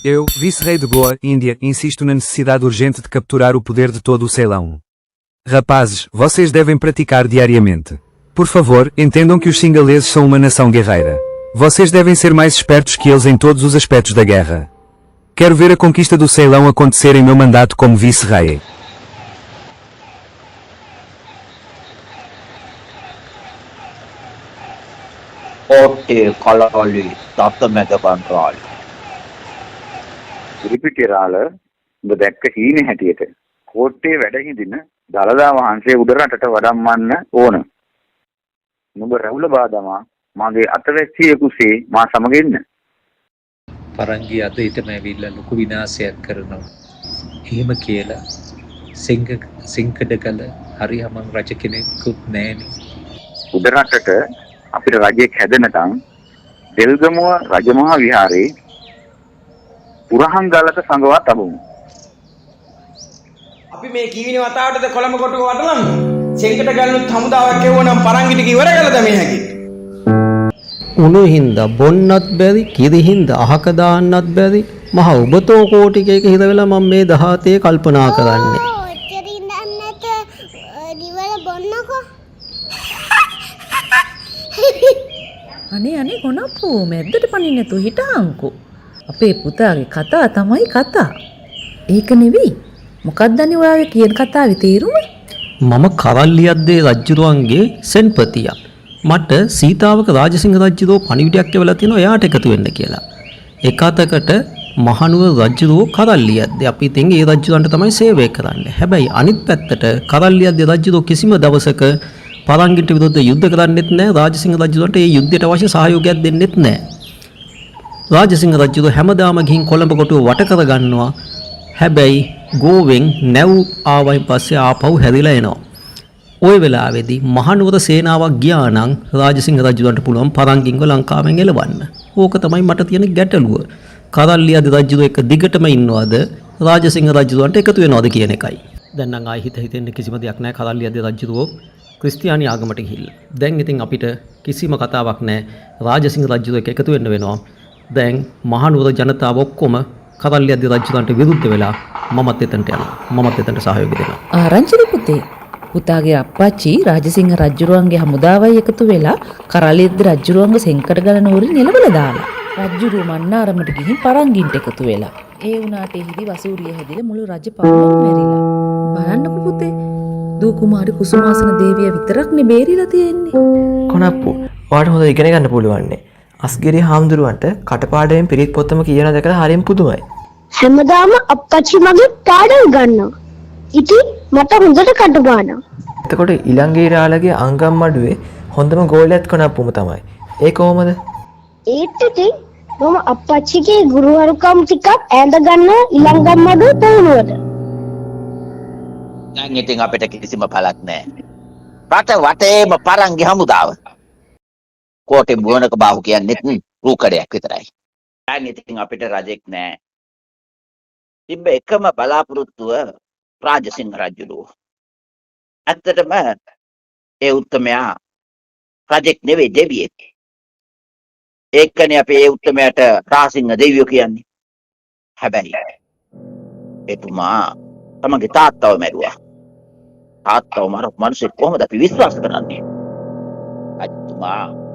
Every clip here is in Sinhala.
Eu, vice-rei de Goa, Índia, insisto na necessidade urgente de capturar o poder de todo o Ceilão. Rapazes, vocês devem praticar diariamente. Por favor, entendam que os singaleses são uma nação guerreira. Vocês devem ser mais espertos que eles em todos os aspectos da guerra. Quero ver a conquista do Ceilão acontecer em meu mandato como vice-rei. Otte Kalali Tattameda Banrali ඉරිපිටිරාල ඔබ දැක්ක හීනේ හැටියට කෝට්ටේ වැඩ හිඳින දලදා වහන්සේ උඩරටට වඩම්මන්න ඕන. නුඹ රැවුල බාදමා මගේ අතවැසියෙකුසේ මා සමග ඉන්න. පරංගි අද ඊටම ඇවිල්ලා ලොකු විනාශයක් කරනවා. එහෙම කියලා සිංකඩකල හරි හමන් රජ කෙනෙකුත් නැහෙනේ. උඩරටට අපිට රජෙක් හැදෙනකම් දෙල්ගමුව රජමහා විහාරේ පුරහංගලක සංගවා තබමු. අපි මේ කීවිනේ වතාවටද කොළඹ කොටුව වටලන්න. සෙන්කට ගල්නුත් හමුදාවක් එවුවනම් පරංගිට ඉවර කළද මේ හැකි. උණු හින්දා බොන්නත් බැරි, කිරි හින්දා අහක දාන්නත් බැරි. මහ ඔබතෝ කෝටිකයක හිර වෙලා මම මේ 17 කල්පනා කරන්නේ. ඔච්චර ඉඳන් නැත දිවල බොන්නකෝ. අනේ ගොනප්පෝ මැද්දට පනින්න නැතුව හිටහන්කෝ. අපේ පුතාගේ කතා තමයි කතා. ඒක නෙවෙයි. මොකක්ද අනේ ඔයාගේ කියන කතාවේ තේරුම? මම කරල්ලියද්දේ රජුරුවන්ගේ සෙන්පතියා. මට සීතාවක රාජසිංහ රජුරෝ පණිවිඩයක් එවලා තිනවා එයාට එකතු වෙන්න කියලා. එක අතකට මහනුවර රජුරෝ කරල්ලියද්දේ අපි ඉතින් ඒ රජුරන්ට තමයි සේවය කරන්නේ. හැබැයි අනිත් පැත්තට කරල්ලියද්දේ රජුරෝ කිසිම දවසක පරංගිට විරුද්ධ යුද්ධ කරන්නෙත් නැහැ. රාජසිංහ රජුරන්ට ඒ යුද්ධයට අවශ්‍ය සහයෝගයක් දෙන්නෙත් නැහැ. රාජසිංහ රජුරෝ හැමදාම ගිහින් කොළඹ කොටුව වට කර ගන්නවා. හැබැයි ගෝවෙන් නැව් ආවයින් පස්සේ ආපහු හැරිලා එනවා. ওই වෙලාවේදී මහනුවර සේනාවක් ගියා නම් රාජසිංහ රජුන්ට පුළුවන් පරංගින්ව ලංකාවෙන් එලවන්න. ඕක තමයි මට තියෙන ගැටලුව. කරල්ලියද රජු එක දිගටම ඉන්නවද රාජසිංහ රජුන්ට එකතු වෙනවද කියන එකයි. දැන් නම් ආයි හිතෙන්න කිසිම දෙයක් නැහැ. කරල්ලියද රජුරෝ ක්‍රිස්තියානි ආගමට ගිහිල්ලා. දැන් ඉතින් අපිට කිසිම කතාවක් නැහැ. රාජසිංහ රජුරෝ එක එකතු වෙන්න වෙනවා. දැන් මහනුවර ජනතාව ඔක්කොම කරල්ලියද රජුන්ට විරුද්ධ වෙලා මමත් එතනට යනවා. මමත් එතනට සහයෝගය දෙනවා. ආරංචිද පුතේ? පුතාගේ අප්පච්චි රාජසිංහ රජුරුවන්ගේ හමුදාවයි එකතු වෙලා කරලියද්ද රජුරුවන්ගේ සෙන්කඩ ගලන උරින් එළවලා දාලා. රජුරුව මන්නාරමට ගිහින් පරංගින්ට එකතු වෙලා. ඒ වුණාට එහිදී වසූරිය හැදිලා මුළු රජ පවුලම මැරිලා. බලන්නකො පුතේ. දූ කුමාරි කුසුමාසන දේවිය විතරක්නේ බේරිලා තියෙන්නේ. කොනප්පු ඔයාට හොඳ ඉගෙන ගන්න පුළුවන්නේ. අස්ගිරි හාමුදුරුවන්ට කටපාඩයෙන් පිරිත් පොතම කියන දැකලා හරියම පුදුමයි. හැමදාම අප්පච්චි මගේ පාඩම් ගන්නවා. ඉතින් මට හොඳට කටපාඩම්. එතකොට ඉලංගීරාලගේ අංගම්මඩුවේ හොඳම ගෝලයක් කොනප්පුම තමයි. ඒ කොහමද? ඒත් ඉතින් මම අප්පච්චිගේ ගුරුවරුකම් ටිකක් ඈඳ ගන්න ඉලංගම්මඩුව තවුරුවට. දැන් ඉතින් අපිට කිසිම පළක් නැහැ. රට වටේම පරංගි හමුදාව. කෝටේ බුවනක බාහුව කියන්නේ රූකඩයක් විතරයි. දැන් ඉතින් අපිට රජෙක් නැහැ. තිබ්බ එකම බලාපොරොත්තුව රාජසිංහ රජුලෝ. ඇත්තටම ඒ උත්තමයා රජෙක් නෙවෙයි දෙවියෙක්. ඒකනේ අපි ඒ උත්තමයාට රාසිංහ දෙවියෝ කියන්නේ. හැබැයි එතුමා තමන්ගේ තාත්තව මැරුවා. තාත්තව මරපු මිනිස්සු කොහොමද අපි විශ්වාස කරන්නේ? අජිතුමා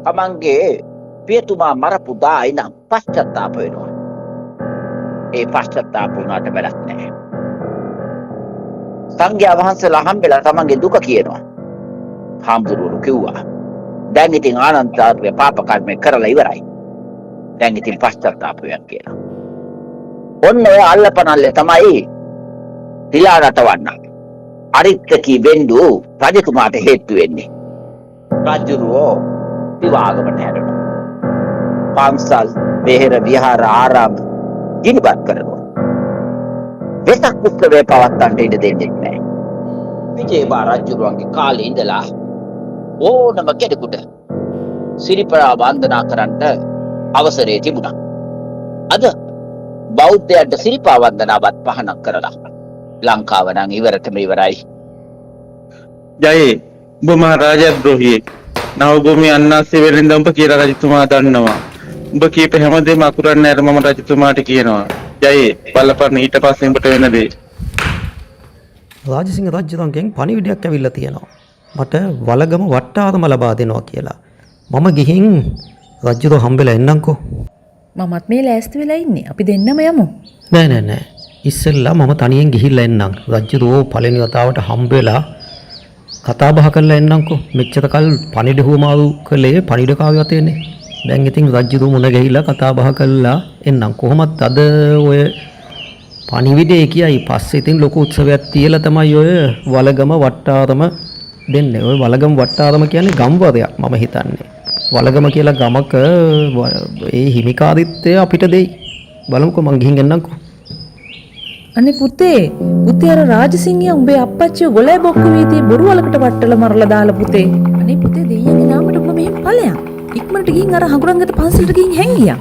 තමන්ගේ පියතුමා මරපු දායි නම් පශ්චාත්තාප වෙනවා. ඒ පශ්චාත්තාප වුණාට වැඩක් නැහැ. සංඝයා වහන්සේලා හම්බෙලා තමන්ගේ දුක කියනවා. හාමුදුරුවෝ කිව්වා දැන් ඉතින් ආනන්තාර්ය පාප කර්ම කරලා ඉවරයි. දැන් ඉතින් පශ්චාත්තාප වෙන්න කියලා. ඔන්න ඔය අල්ලපනල්ලේ තමයි තිලා රටවන්න. අරිත්තකී වෙන්දු රජතුමාට හේතු වෙන්නේ. රජුරෝ විවාහකට හැරෙනවා. පන්සල්, වෙහෙර, විහාර, ආරාම ගිනිබත් කරනවා. වෙසක් උත්සවය පවත්වන්නට ඉඩ දෙන්නේ නැහැ. විජේබා රජුරුවන්ගේ කාලේ ඉඳලා ඕනම කෙනෙකුට සිරිපා වන්දනා කරන්න අවසරය තිබුණා. අද බෞද්ධයන්ට සිරිපා වන්දනාවත් පහනක් කරලා ලංකාව නම් ඉවරටම ඉවරයි. ජයේ ඔබ මහරජද්‍රෝහියෙක්. නව භූමිය අන්නාසේ වෙලෙන්ද ඔබ කියලා රජතුමා දන්නවා. උඹ කීප හැමදේම අකුරන්නේ අර මම රජතුමාට කියනවා. ජයේ බලපන්න ඊට පස්සේ උඹට වෙන දේ. රාජසිංහ රජුගෙන් පණිවිඩයක් ඇවිල්ලා තියෙනවා. මට වලගම වට්ටාරම ලබා දෙනවා කියලා. මම ගිහින් රජුව හම්බෙලා එන්නම්කෝ. මමත් මේ ලෑස්ති වෙලා ඉන්නේ. අපි දෙන්නම යමු. නෑ. ඉස්සෙල්ලා මම තනියෙන් ගිහිල්ලා එන්නම්. රජුව පළවෙනි වතාවට හම්බෙලා කතා බහ කරලා එන්නම්කෝ. මෙච්චර කල් පණිඩ හුවමාරු කළේ පණිඩ කාගේ වතේනේ. දැන් ඉතින් රජුව මුණ ගැහිලා කතා බහ කරලා එන්නම්. කොහොමත් අද ඔය පණිවිඩේ කියයි පස්සේ ඉතින් ලොකු උත්සවයක් තියලා තමයි ඔය වලගම වට්ටාරම දෙන්නේ. ඔය වලගම වට්ටාරම කියන්නේ ගම්වරයක් මම හිතන්නේ. වලගම කියලා ගමක ඒ හිමිකාරීත්වය අපිට දෙයි. බලමුකෝ මං ගිහින් එන්නම්කෝ. අනේ පුතේ අර රාජසිංහයා උඹේ අප්පච්චිව ගොලේ බොක්ක වීතියේ බොරු වලකට වට්ටල මරලා දාලා පුතේ. අනේ පුතේ දෙයියන්ගේ නාමයට උඹ මෙහෙම ඵලයක්. ඉක්මනට ගිහින් අර හඟුරංගට පන්සලට ගිහින් හැංගියා.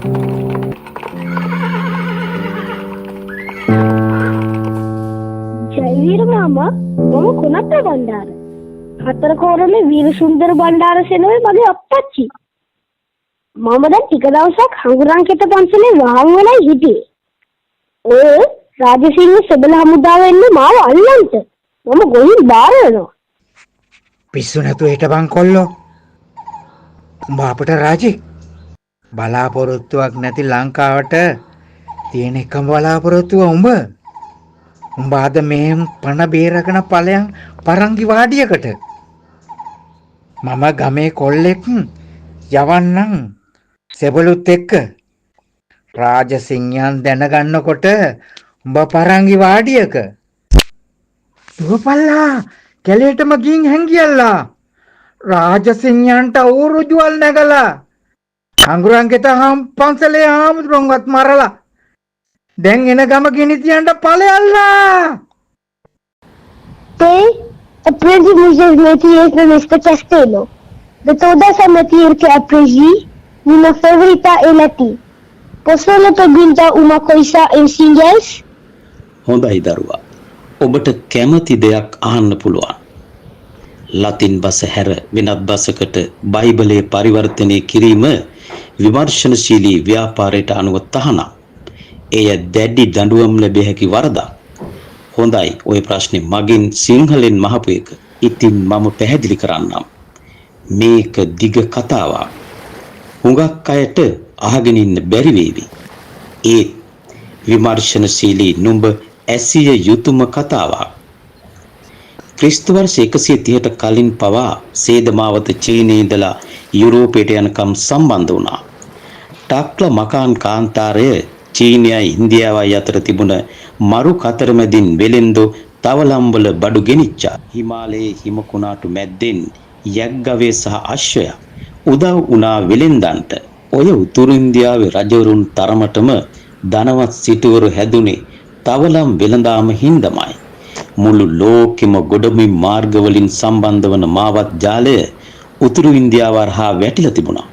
ජයවීර මාමා මම කොනත්ත බණ්ඩාර. හතර කෝරළේ වීරසුන්දර බණ්ඩාර සෙනෝයි මගේ අප්පච්චි. මම දැන් ටික දවසක් හඟුරංගට පන්සලේ වහන් වෙලා හිටියේ. ඔය රාජසිංහ සෙබළ හමුදාව එන්නේ මාව අල්ලන්න. මම ගොහින් බාර වෙනවා. පිස්සු නැතුව හිටපන් කොල්ලෝ. උඹ අපට රාජි බලාපොරොත්තුවක් නැති ලංකාවට තියෙන එකම බලාපොරොත්තුව උඹ. උඹ අද මෙහෙම පණ බේරගෙන ඵලයන් පරංගි වාඩියකට. මම ගමේ කොල්ලෙක් යවන්නම් සෙබළුත් එක්ක. රාජසිංහයන් දැනගන්නකොට උඹ පරංගි වාඩියක. දුවපල්ලා කැලේටම ගින් හැංගියල්ලා. රාජසිංහයන්ට ඌරුජුවල් නැගලා. හඟුරන්ගෙත පන්සලේ ආමුදුරන්වත් මරලා. දැන් එන ගම ගෙනි තියන්න ඵලයල්ලා. Poi apprendi musei metiers de este castello. De todas as metier que aprendi, minha favorita é latim. Posso lhe perguntar uma coisa em inglês? හොඳයි දරුවා. ඔබට කැමති දෙයක් අහන්න පුළුවන්. ලතින් බස හැර වෙනත් බසකට බයිබලයේ පරිවර්තනය කිරීම විමර්ශනශීලී ව්‍යාපාරයට අනුව තහනම්. එය දැඩි දඬුවම් ලැබිය හැකි වරදක්. හොඳයි ওই ප්‍රශ්නේ මගෙන් සිංහලෙන් මහපු එක. ඉතින් මම පැහැදිලි කරන්නම්. මේක දිග කතාවක්. හුඟක් අයට අහගෙන ඉන්න බැරි වේවි. ඒ විමර්ශනශීලී නුඹ ඇසිය යුතුම කතාවක්. ක්‍රිස්තු වර්ෂ 130ට කලින් පවා සේදමාවත චීනයේ ඉඳලා යුරෝපයට යනකම් සම්බන්ධ වුණා. ටක්ල මකාන් කාන්තාරය චීනයයි ඉන්දියාවයි අතර තිබුණ මරු කතරමැදින් වෙලෙන්දෝ තවලම්වල බඩු ගෙනිච්චා. හිමාලයේ හිම කුණාටු මැද්දෙන් යක්ගවේ සහ අශ්වයා උදව් වුණා වෙලෙන්දන්ට. ඔය උතුරු ඉන්දියාවේ රජවරුන් තරමටම ධනවත් සිටුවරු හැදුනේ තවලම් වෙළඳාම හින්දමයි. මුළු ලෝකෙම ගොඩබිම් මාර්ග වලින් සම්බන්ධ වන මාවත් ජාලය උතුරු ඉන්දියාව හරහා වැටිලා තිබුණා.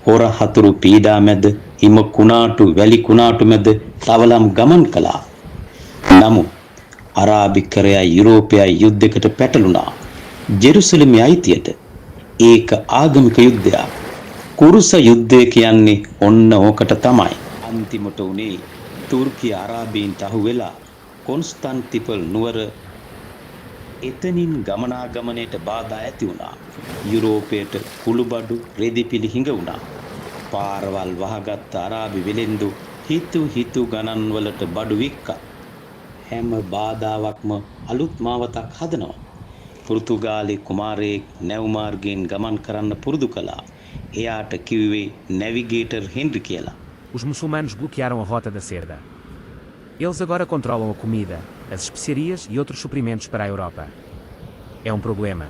හොර හතුරු පීඩා මැද හිම කුණාටු වැලි කුණාටු මැද තවලම් ගමන් කළා. නමුත් අරාබිකරයා යුරෝපයා යුද්ධයකට පැටළුණා. ජෙරුසලමේ අයිතියට. ඒක ආගමික යුද්ධයක්. කුරුස යුද්ධය කියන්නේ ඔන්න ඕකට තමයි. අන්තිමට උනේ තුර්කිය අරාබීන්ට අහු වෙලා කොන්ස්ටන්ටිපල් නුවර එතනින් ගමනාගමනයට බාධා ඇති වුණා. යුරෝපයට කුළුබඩු රෙදිපිලි හිඟ වුණා. පාරවල් වහගත් අරාබි වෙලෙන්දු හිතු ගණන් වලට බඩු වික්කා. හැම බාධාවක්ම අලුත් මාවතක් හදනවා. පෘතුගාලි කුමාරයෙක් නැව් මාර්ගයෙන් ගමන් කරන්න පුරුදු කළා. එයාට කිව්වේ නැවිගේටර් හෙන්රි කියලා. Os muçulmanos bloquearam a rota da Cerda. Eles agora controlam a comida, as especiarias e outros suprimentos para a Europa. É um problema.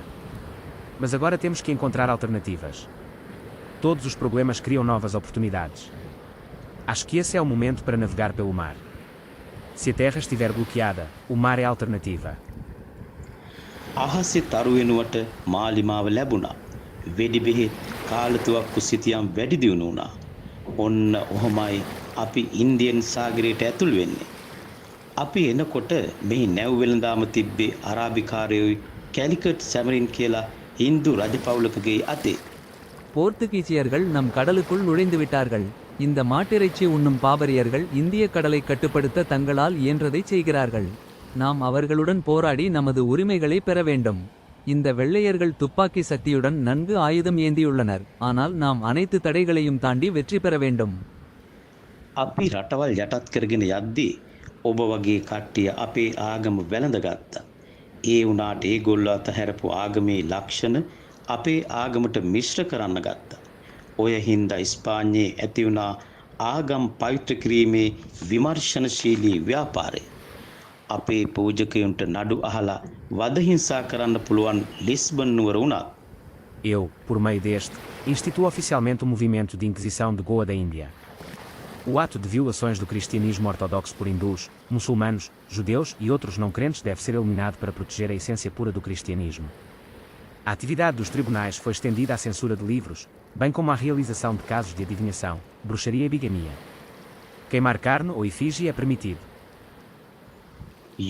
Mas agora temos que encontrar alternativas. Todos os problemas criam novas oportunidades. Acho que esse é o momento para navegar pelo mar. Se a terra estiver bloqueada, o mar é a alternativa. අහසේ තරු වෙනුවට මාලිමාව ලැබුණා. වෙඩි බෙහෙත් කාලතුවක්කු සිතියම් වැඩි දියුණු වුණා. ඔන්න ඔහොමයි අපි ඉන්දියන් සාගරයට ඇතුල් වෙන්නේ. අපි එනකොට මෙහි නැව් වෙළඳාම තිබ්බේ අරාබිකාරයෝයි කැලිකට් සැමරින් කියලා හින්දු රජපෞලකගේ අතේ. போர்த்துகீசியர்கள் நம் கடலுக்குள் நுழைந்து விட்டார்கள். இந்த மாட்டிறைச்சி உண்ணும் பாபரியர்கள் இந்திய கடலை கட்டுப்படுத்த தங்களால் இயன்றதை செய்கிறார்கள். நாம் அவர்களுடன் போராடி நமது உரிமைகளை பெற வேண்டும். இந்த வெள்ளையர்கள் துப்பாக்கி சக்தியுடன் நன்கு ஆயுதம் ஏந்தியுள்ளனர். ஆனால் நாம் அனைத்து தடைகளையும் தாண்டி வெற்றி பெற வேண்டும். අපි රටවල් යටත් කරගෙන යද්දී ඔබ වගේ කට්ටිය අපේ ආගම වැළඳගත්තා. ඒ වුණාට ඒගොල්ලෝ අතහැරපු ආගමේ ලක්ෂණ අපේ ආගමට මිශ්‍ර කරන්න ගත්තා. ඔය හින්දා ඉස්පාඤ්ඤේ ඇති වුණා ආගම් පවිත්‍ර කිරීමේ විමර්ශනශීලී ව්‍යාපාරය. අපේ පූජකයන්ට නඩු අහලා වද හිංසා කරන්න පුළුවන් ලිස්බන් නුවර උනත්. Eu, por meio deste, instituo oficialmente o movimento de Inquisição de Goa da Índia. O ato de violações do cristianismo ortodoxo por hindus, muçulmanos, judeus e outros não crentes deve ser eliminado para proteger a essência pura do cristianismo. A atividade dos tribunais foi estendida à censura de livros, bem como à realização de casos de adivinhação, bruxaria e bigamia. Queimar carne ou efígie é permitido.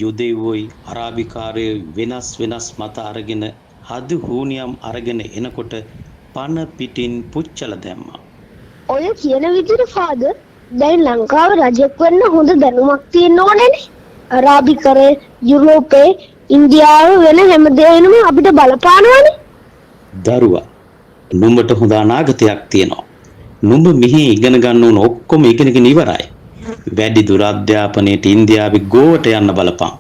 යුදෙව්වොයි අරාබිකාරයෝ වෙනස් මත අරගෙන හද හූනියම් අරගෙන එනකොට පන පිටින් පුච්චල දැම්මා. ඔය කියන විදිහට ෆාදර් දැන් ලංකාව රජෙක් වෙන්න හොඳ දැනුමක් තියෙන්න ඕනේනේ. අරාබිකරේ යුරෝපේ ඉන්දියාව වෙන හැමදේනම අපිට බලපානවනේ. දරුවා නුඹට හොඳ අනාගතයක් තියෙනවා. නුඹ මෙහි ඉගෙන ගන්න ඕන ඔක්කොම ඉගෙනගෙන ඉවරයි. වැඩි දුර අධ්‍යාපනයේට ඉන්දියාවේ ගෝවට යන්න බලපන්.